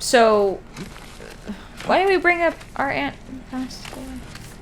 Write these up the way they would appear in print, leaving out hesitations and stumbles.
So, why did we bring up our aunt?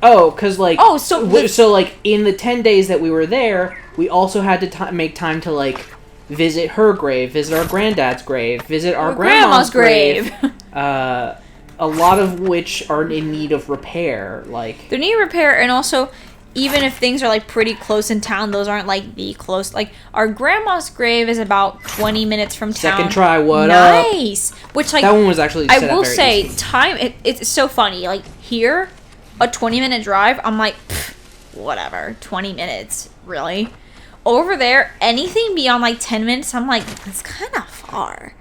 Oh, because, like... Oh, so like, in the 10 days that we were there, we also had to make time to, like, visit her grave, visit our granddad's grave, visit our grandma's grave. A lot of which are in need of repair, like... They need repair, and also... Even if things are, like, pretty close in town, those aren't, like, the close... Like, our grandma's grave is about 20 minutes from town. Second try, what nice! up? Which, like... That one was actually set I will say, easy. time... It's so funny. Like, here, a 20-minute drive, I'm like, whatever. 20 minutes. Really? Over there, anything beyond, like, 10 minutes, I'm like, that's kind of far.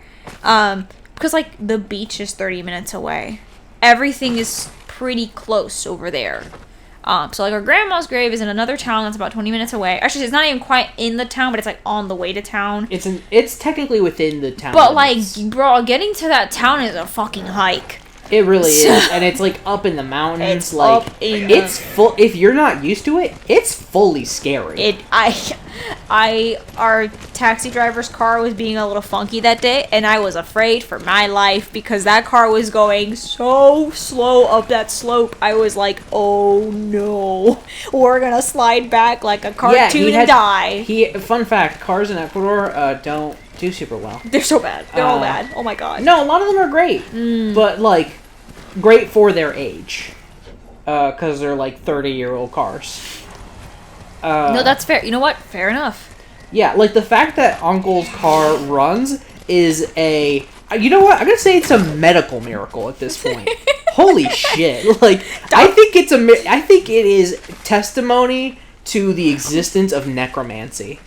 Because, like, the beach is 30 minutes away. Everything is pretty close over there. So, like, our grandma's grave is in another town that's about 20 minutes away. Actually, it's not even quite in the town, but it's, like, on the way to town. It's technically within the town. But, like, bro, getting to that town is a fucking hike. It really is. And it's, like, up in the mountains. It's like, up in it's full... If you're not used to it, it's fully scary. Our taxi driver's car was being a little funky that day, and I was afraid for my life because that car was going so slow up that slope. I was like, oh no, we're gonna slide back like a cartoon and die. Fun fact, cars in Ecuador don't do super well. They're so bad. They're all bad. Oh my god. No, a lot of them are great, but, like, great for their age. Because they're, like, 30-year-old cars. No, that's fair. You know what? Fair enough. Yeah, like, the fact that Uncle's car runs is a... You know what? I'm gonna say it's a medical miracle at this point. Holy shit. Like, I think it is testimony to the existence of necromancy.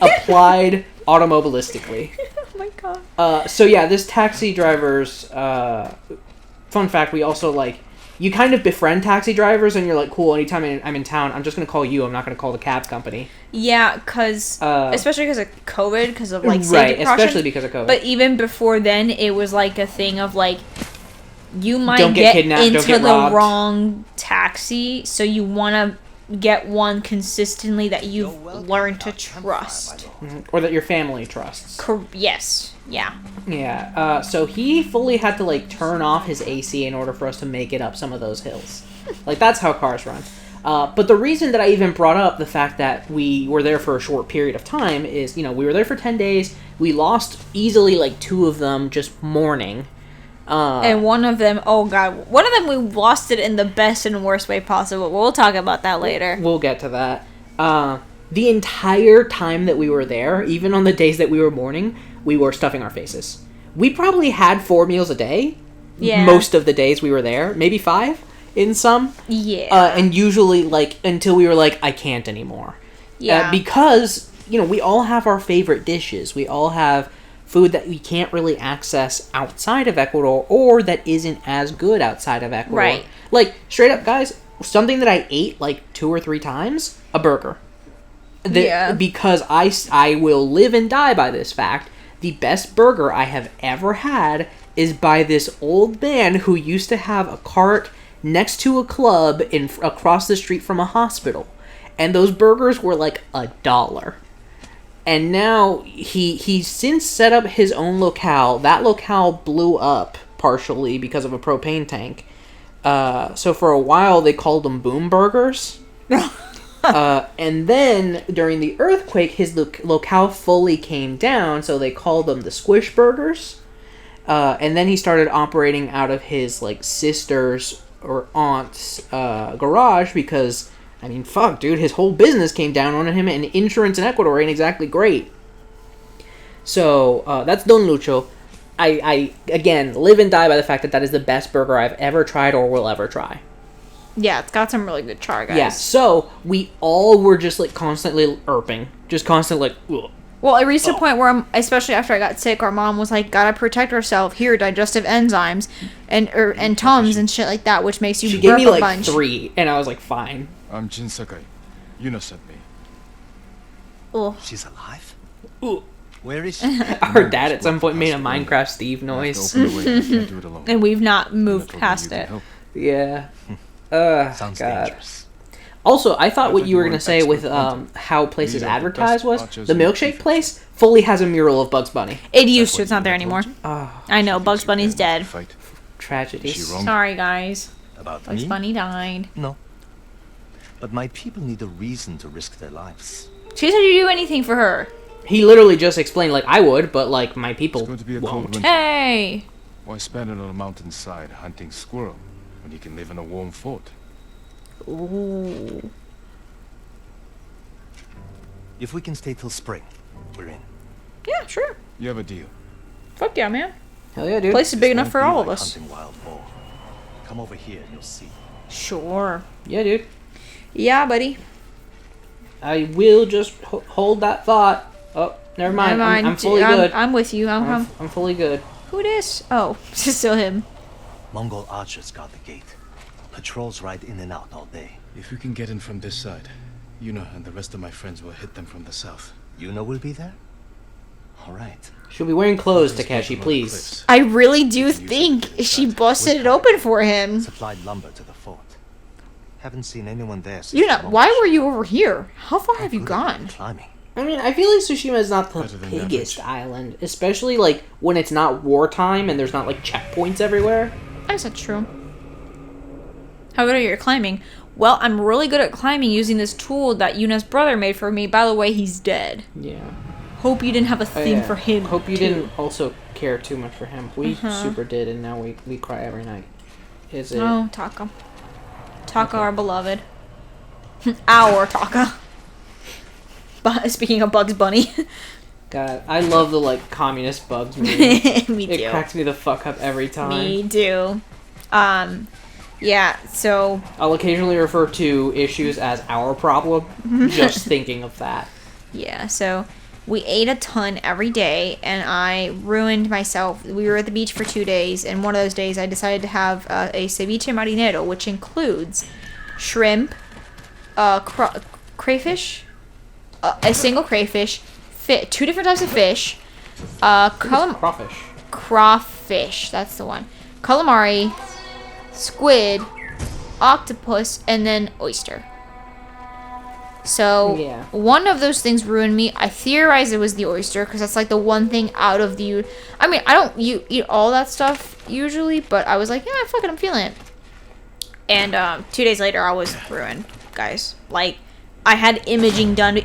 Applied automobilistically. Oh my god. So yeah, this taxi driver's... fun fact, we also, like... You kind of befriend taxi drivers, and you're like, cool, anytime I'm in town, I'm just going to call you. I'm not going to call the cab company. Yeah, because... especially because of COVID, because of, like, safety right, precautions. especially because of COVID. But even before then, it was, like, a thing of, like, you might get into the wrong taxi, so you want to get one consistently that you've learned to trust. Mm-hmm. Or that your family trusts. Yes. Yeah. Yeah. So he fully had to, like, turn off his AC in order for us to make it up some of those hills. Like, that's how cars run. But the reason that I even brought up the fact that we were there for a short period of time is, you know, we were there for 10 days. We lost easily, like, 2 of them just mourning. And one of them, oh god, one of them we lost it in the best and worst way possible. We'll talk about that later. We'll get to that. The entire time that we were there, even on the days that we were mourning, we were stuffing our faces. We probably had 4 meals a day. Yeah. Most of the days we were there. Maybe 5 in some. Yeah. And usually, like, until we were like, I can't anymore. Yeah. Because, you know, we all have our favorite dishes. We all have food that we can't really access outside of Ecuador, or that isn't as good outside of Ecuador. Right. Like, straight up, guys, something that I ate, like, 2 or 3 times, a burger. Yeah. Because I will live and die by this fact. The best burger I have ever had is by this old man who used to have a cart next to a club across the street from a hospital. And those burgers were like $1. And now he's since set up his own locale. That locale blew up partially because of a propane tank. So for a while they called them boom burgers. And then during the earthquake, his locale fully came down, so they called them the squish burgers. And then he started operating out of his, like, sister's or aunt's garage because, I mean, fuck, dude, his whole business came down on him, and insurance in Ecuador ain't exactly great. So that's Don Lucho. I again live and die by the fact that that is the best burger I've ever tried or will ever try. Yeah, it's got some really good char, guys. Yeah, so we all were just, like, constantly irping. Just constantly, like, ugh. Well, it reached a point where, especially after I got sick, our mom was like, gotta protect herself. Here, digestive enzymes and Tums and shit like that, which makes you burp a bunch. She gave me, like, 3, and I was like, fine. I'm Jin Sakai. Yuna sent me. Oh. She's alive? Ooh. Where is she? Our dad at some point made a Minecraft Steve noise. And we've not moved past it. Yeah. Sounds God. dangerous. Also, I thought what Like you were you're gonna an say with expert how places Leader of the advertised best was archers the in the milkshake country. place fully has a mural of Bugs Bunny. It used to. what It's not there Yuna told anymore. you? Oh, I know. She Bugs thinks you Bunny's care enough dead. to fight. tragedies. Is she wrong? Sorry, guys. About Bugs me? Bunny died. No. But my people need a reason to risk their lives. She said you do anything for her. He literally just explained like I would, but like my people It's going to be a cold won't. winter. Hey. Why spend it on a mountainside hunting squirrel when you can live in a warm fort? Ooh. If we can stay till spring, we're in. Yeah, sure. You have a deal. Fuck yeah, man. Hell yeah, dude. Place is big This enough won't for be all of like us. hunting wild boar. Come over here and you'll see. Sure. Yeah, dude. Yeah, buddy. I will just hold that thought. Oh, never mind. Never mind. I'm fully good. I'm with you. I'm fully good. Who this? Oh, it's still him. Mongol archers guard the gate. Patrols ride in and out all day. If we can get in from this side, Yuna and the rest of my friends will hit them from the south. Yuna will be there? Alright. She'll be wearing clothes, Please Takeshi, go please. cliffs. I really do You can use it think to she decide. busted it open for him. Supplied lumber to the fort. Haven't seen anyone there since You know, the launch. why were you over here? How far have you Good at gone? Climbing. I mean, I feel like Tsushima is not the Better than biggest average. island, especially like when it's not wartime and there's not like checkpoints everywhere. I guess that's true. How good are you at climbing? Well, I'm really good at climbing using this tool that Yuna's brother made for me. By the way, he's dead. Yeah. Hope you didn't have a Oh, thing yeah. for him. Hope you too. didn't also care too much for him. We Uh-huh. super did, and now we cry every night. Is it? Oh, Taka. Taka, our beloved. Our Taka. But speaking of Bugs Bunny. God, I love the like communist bugs meme. Me It too. cracks me the fuck up every time. Me too. Yeah, so I'll occasionally refer to issues as our problem, just thinking of that. yeah, so we ate a ton every day, and I ruined myself. We were at the beach for 2 days, and one of those days I decided to have a ceviche marinero, which includes shrimp, crayfish, a single crayfish, 2 different types of fish, Crawfish. crawfish, that's the one, calamari, squid, octopus, and then oyster. So Yeah. one of those things ruined me. I theorized it was the oyster because that's like the one thing out of the. I mean, I don't eat all that stuff usually, but I was like, yeah, fuck it, I'm feeling it. And 2 days later, I was ruined, guys. Like, I had imaging done.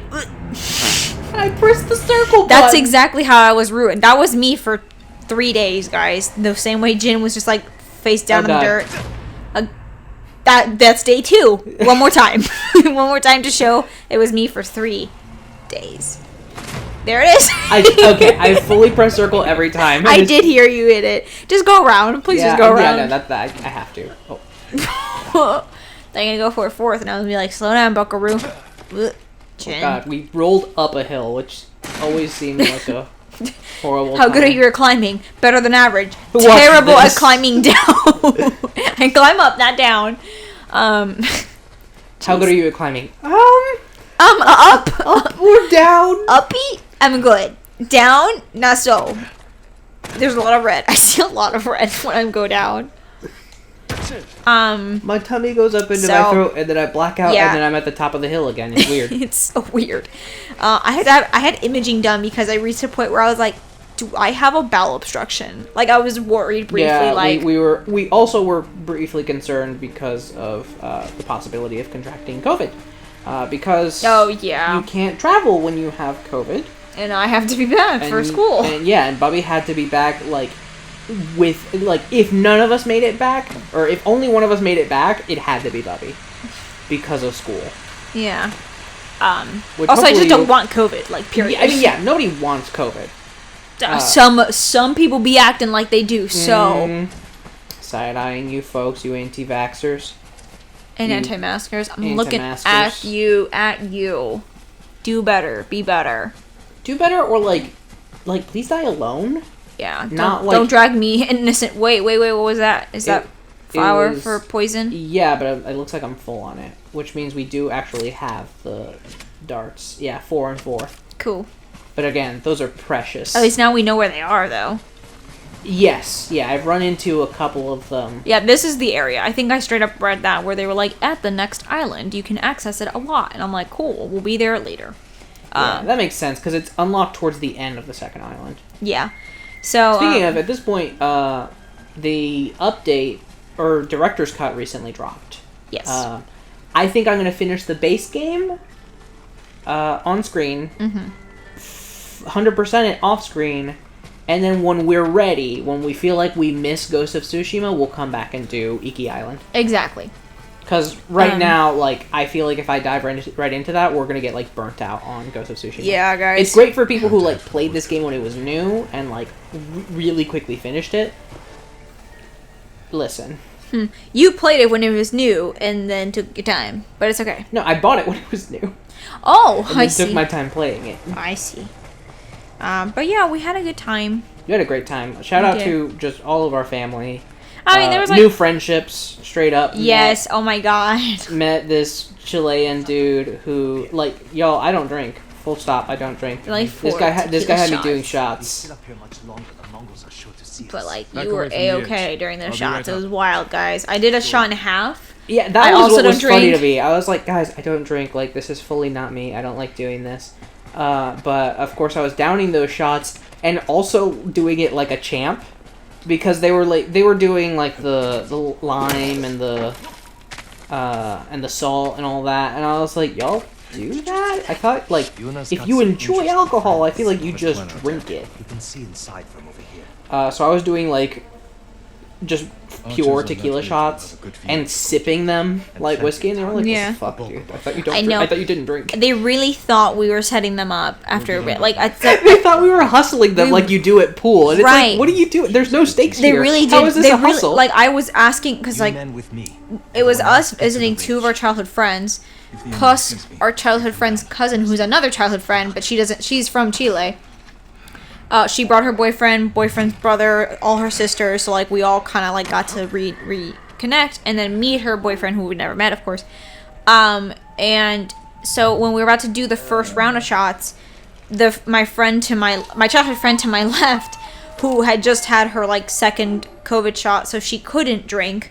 I pressed the circle That's button. exactly how I was ruined. That was me for 3 days, guys. The same way Jin was just like face down Oh, in the God. dirt. That's day 2. One more time. One more time to show it was me for 3 days. There it is. Okay, I fully press circle every time. I did hear you hit it. Just go around. Please Yeah, just go around. Yeah, no, I have to. Oh. They're gonna go for a 4th, and I was gonna be like, slow down, buckaroo. Jin. God, we rolled up a hill, which always seemed like a horrible How good are time. you at climbing? Better than average. Watch Terrible at this. climbing down. I climb up, not down. How good are you at climbing? Up. Or down. Uppy, I'm good. Down, not so. There's a lot of red. I see a lot of red when I go down. My tummy goes up into So- my throat, and then I black out, Yeah. and then I'm at the top of the hill again. It's weird. It's so weird. I had imaging done because I reached a point where I was like, do I have a bowel obstruction? Like, I was worried briefly. Yeah, like, we also were briefly concerned because of the possibility of contracting COVID, because oh yeah, you can't travel when you have COVID. and I have to be back for And- school. And yeah, and Bubby had to be back with if none of us made it back, or if only one of us made it back, it had to be Bubby because of school. Yeah. Which Also, I just hopefully don't will- want COVID. Like, period. I mean, yeah, nobody wants COVID. Some people be acting like they do. So Side-eyeing you folks, you anti-vaxxers. and you anti-maskers, I'm looking anti-maskers. at you. Do better. Be better. Do better, or please die alone. Yeah. Not Don't drag me innocent. Wait. What was that? Is that flour was- for poison? Yeah, but it looks like I'm full on it, which means we do actually have the darts. Yeah, 4 and 4. Cool. But again, those are precious. At least now we know where they are, though. Yes, yeah, I've run into a couple of them. Yeah, this is the area. I think I straight up read that where they were like, at the next island, you can access it a lot. And I'm like, cool, we'll be there later. Yeah, that makes sense, because it's unlocked towards the end of the second island. Yeah. So, Speaking of, at this point, the update, or Director's Cut, recently dropped. yes. I think I'm going to finish the base game on screen, 100% it off screen, and then when we're ready, when we feel like we miss Ghost of Tsushima, we'll come back and do Iki Island. Exactly. Because right now, like, I feel like if I dive right into that, we're going to get, like, burnt out on Ghost of Tsushima. Yeah, guys. It's great for people who, like, played this game when it was new and, like, really quickly finished it. Listen. You played it when it was new and then took your time, but it's okay. No, I bought it when it was new. Oh, And I then see. took my time playing it. I see. But yeah, we had a good time. We had a great time. Shout out did. to just all of our family. I mean, there was like new friendships, straight up. yes. Oh my god. Met this Chilean dude who, like, y'all, I don't drink. Full stop. I don't drink. Like This guy had me doing We shots. sit up here much longer, the Mongols are sure to see But us. like Back you were away from the a-okay edge. during those I'll be shots. right It was up. wild, guys. I did a shot and a half. Yeah, that I was also what was don't funny drink. to me. I was like, guys, I don't drink. Like, this is fully not me. I don't like doing this. But of course, I was downing those shots and also doing it like a champ, because they were doing like the lime and the salt and all that, and I was like, y'all do that? I thought, like, if you enjoy alcohol, I feel like you just drink it. You can see inside from over here. So I was doing like just pure Archers of tequila that shots region have a good and field. sipping them like whiskey, and they were like, Yeah. "What the fuck, dude? I thought you I don't. know. I thought you didn't drink." They really thought we were setting them up after a bit. Like I They thought we were hustling them We- like you do at pool, and it's Right. like, what are you doing? There's no stakes they here. really did. How is this they a really, hustle? like I was asking because You like men with me. it was Everyone us else get to the visiting two of our ridge. childhood friends, If the enemy plus sends me, our childhood friend's cousin, who's another childhood friend, but she doesn't. She's from Chile. She brought her boyfriend's brother, all her sisters. So like we all kind of like got to reconnect and then meet her boyfriend, who we never met, of course. And so when we were about to do the first round of shots, my childhood friend to my left, who had just had her like second COVID shot, so she couldn't drink.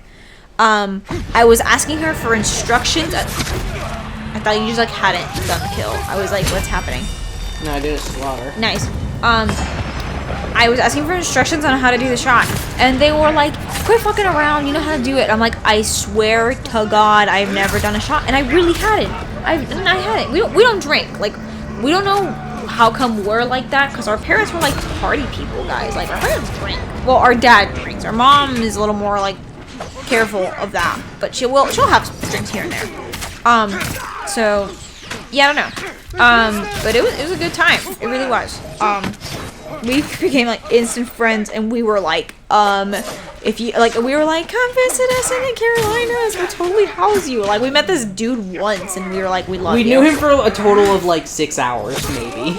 I was asking her for instructions. I thought you just like hadn't done the kill. I was like, what's happening? no, I did a slaughter. Nice. I was asking for instructions on how to do the shot, and they were like, quit fucking around, you know how to do it. I'm like, I swear to God, I've never done a shot, and I really hadn't. I hadn't. We don't drink. Like, we don't know how come we're like that, because our parents were like party people, guys. Like, our parents drink. Well, our dad drinks. Our mom is a little more like careful of that, but she'll have drinks here and there. So yeah, I don't know. But it was a good time. It really was. We became like instant friends, and we were like, if you like, we were like, come visit us in the Carolinas. We'll totally house you. Like, we met this dude once, and we were like, we love you. We knew him for a total of like 6 hours, maybe.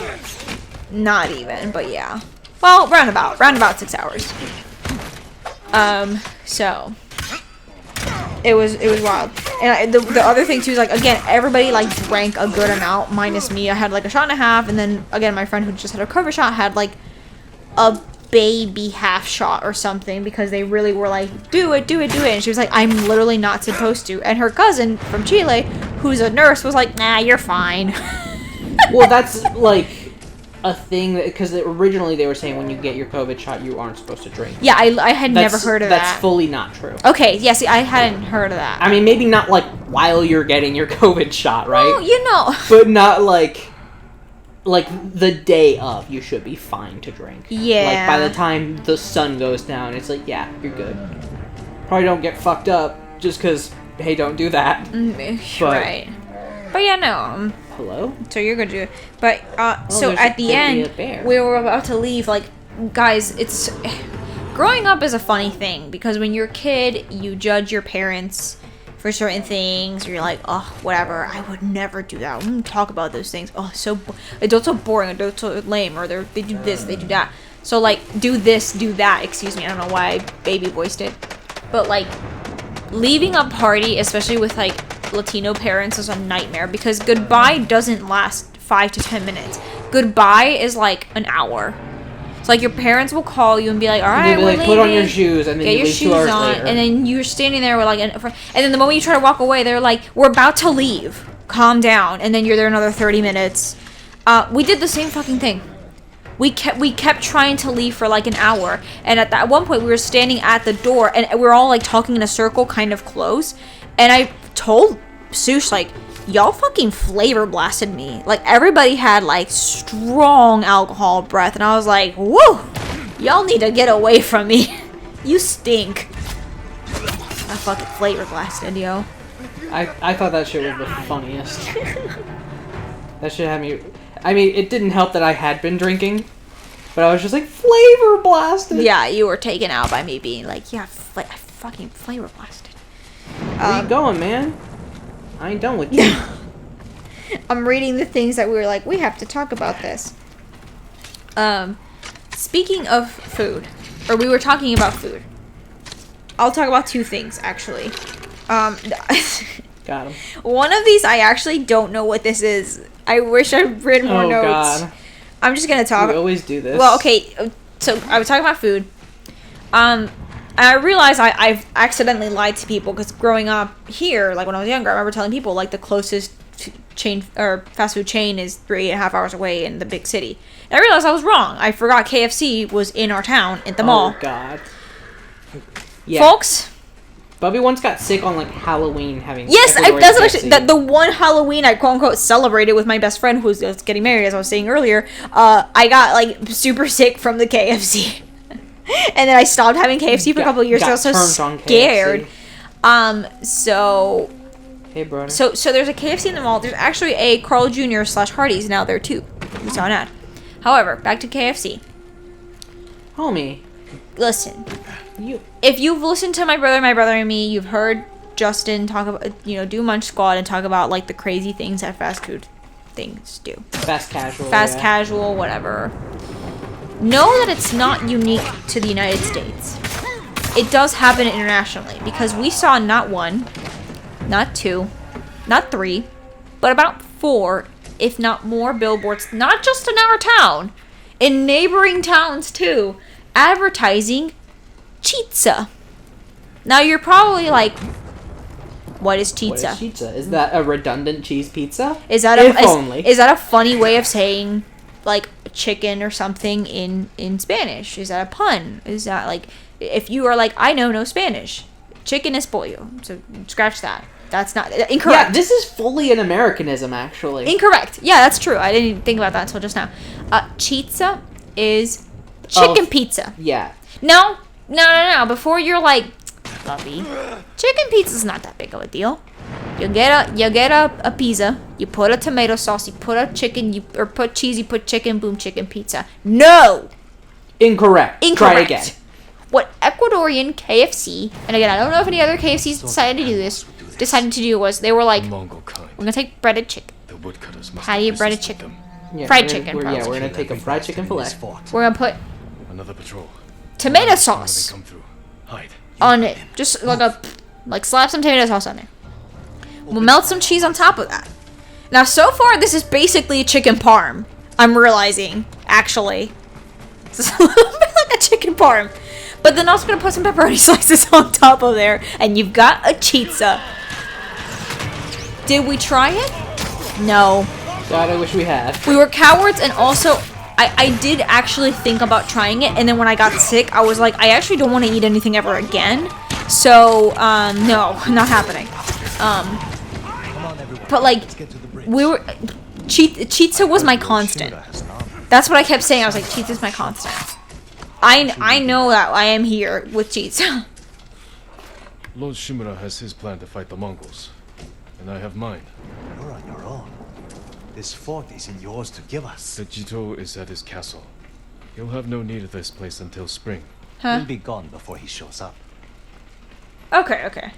Not even, but yeah. Well, roundabout 6 hours. So it was wild. And the other thing too is like, again, everybody like drank a good amount minus me. I had like a shot and a half, and then again my friend who just had a cover shot had like a baby half shot or something, because they really were like, do it, and she was like, I'm literally not supposed to. And her cousin from Chile, who's a nurse, was like, nah, you're fine. Well, that's like a thing, because originally they were saying when you get your COVID shot, you aren't supposed to drink. Yeah, I had never heard of that. That's fully not true. Okay, yeah, see, I hadn't heard of that. I mean, maybe not like while you're getting your COVID shot, right? Well, you know. But not like the day of, you should be fine to drink. Yeah. Like by the time the sun goes down, it's like, yeah, you're good. Probably don't get fucked up just because, hey, don't do that. But- Right. But yeah, no. Hello? So you're gonna do it. But so there's at the apparently end, a bear. we were about to leave. Like, guys, it's growing up is a funny thing, because when you're a kid, you judge your parents for certain things. You're like, oh, whatever. I would never do that. I wouldn't talk about those things. Oh, adults are boring. Adults are lame. Or they do this. They do that. So like, do this, do that. Excuse me. I don't know why I baby voiced it, but like, leaving a party, especially with like Latino parents, is a nightmare, because goodbye doesn't last 5 to 10 minutes. Goodbye is like an hour. So like your parents will call you and be like, all right, They'd be we're like, put on your leaving. shoes, and then Get you your leave 2 shoes hours on, later. and then you're standing there with like, and then the moment you try to walk away, they're like, we're about to leave. Calm down. And then you're there another 30 minutes. We did the same fucking thing. We kept trying to leave for like an hour, and at one point we were standing at the door, and we were all like talking in a circle, kind of close. And I told Sush like, y'all fucking flavor blasted me. Like everybody had like strong alcohol breath, and I was like, whoa, y'all need to get away from me. You stink. I fucking flavor blasted, yo. I thought that shit was the funniest. That shit had me. I mean, it didn't help that I had been drinking, but I was just like, flavor blasted. Yeah, you were taken out by me being like, yeah, I fucking flavor blasted. Where you going, man? I ain't done with you. I'm reading the things that we were like, we have to talk about this. Speaking of food, or we were talking about food. I'll talk about 2 things, actually. Got him. One of these, I actually don't know what this is. I wish I'd written more notes. God. I'm just gonna talk. We always do this. Well, okay, so I was talking about food. I realized I've accidentally lied to people, because growing up here, like when I was younger, I remember telling people like the closest chain or fast food chain is 3.5 hours away in the big city. And I realized I was wrong. I forgot KFC was in our town at the mall. Oh God. Yeah. Folks. Bubby once got sick on like Halloween having. Yes, Ecuadorian that's KFC. actually the one Halloween I quote unquote celebrated with my best friend who was getting married, as I was saying earlier. I got like super sick from the KFC, and then I stopped having KFC for a couple of years. Got So I was so turned on scared. KFC. So Hey, brother. so there's a KFC in the mall. There's actually a Carl Jr. / Hardee's now there too. We saw an ad. However, back to KFC. Homie, Listen. you. If you've listened to my brother and me, you've heard Justin talk about, do Munch Squad and talk about like the crazy things that fast food things do. Fast casual. Fast yeah. casual, whatever. Know that it's not unique to the United States. It does happen internationally, because we saw not 1, not 2, not 3, but about 4, if not more billboards, not just in our town, in neighboring towns too, advertising Chizza. Now you're probably like, what is Chizza? What is Chizza? Is that a redundant cheese pizza? Is that only. Is that a funny way of saying like chicken or something in Spanish? Is that a pun? Is that like, if you are like, I know no Spanish, chicken es pollo, so scratch that. That's not incorrect. Yeah, this is fully an Americanism, actually. Incorrect. Yeah, that's true. I didn't even think about that until just now. Chizza is chicken pizza. Yeah. No. Before you're like, Bubby, chicken pizza's not that big of a deal. You get a pizza, you put a tomato sauce, you put a chicken, or put cheese, you put chicken, boom, chicken pizza. No! Incorrect. Try again. What Ecuadorian KFC, and again, I don't know if any other KFCs decided to do was, they were like, Mongol kind. we're gonna take breaded chicken. The woodcutters must How do you have breaded resisted chicken? them. Yeah, Fried we're chicken, We're probably. gonna take a fried chicken fillet. We're gonna put Another patrol. tomato When they sauce come through. Hide. on it. Just like slap some tomato sauce on there. We'll melt some cheese on top of that. Now, so far, this is basically a chicken parm. I'm realizing, actually. It's a little bit like a chicken parm. But then also gonna put some pepperoni slices on top of there, and you've got a chizza. Did we try it? No. God, I wish we had. We were cowards, and also, I did actually think about trying it, and then when I got sick, I was like, I actually don't want to eat anything ever again. So, no, not happening. But like, we were, Chizza was my constant. That's what I kept saying. I was like, Chizza's my constant. I know that I am here with Chizza. Lord Shimura has his plan to fight the Mongols, and I have mine. You're on your own. This fort isn't yours to give us. The Jito is at his castle. He'll have no need of this place until spring. Huh? We'll be gone before he shows up. Okay.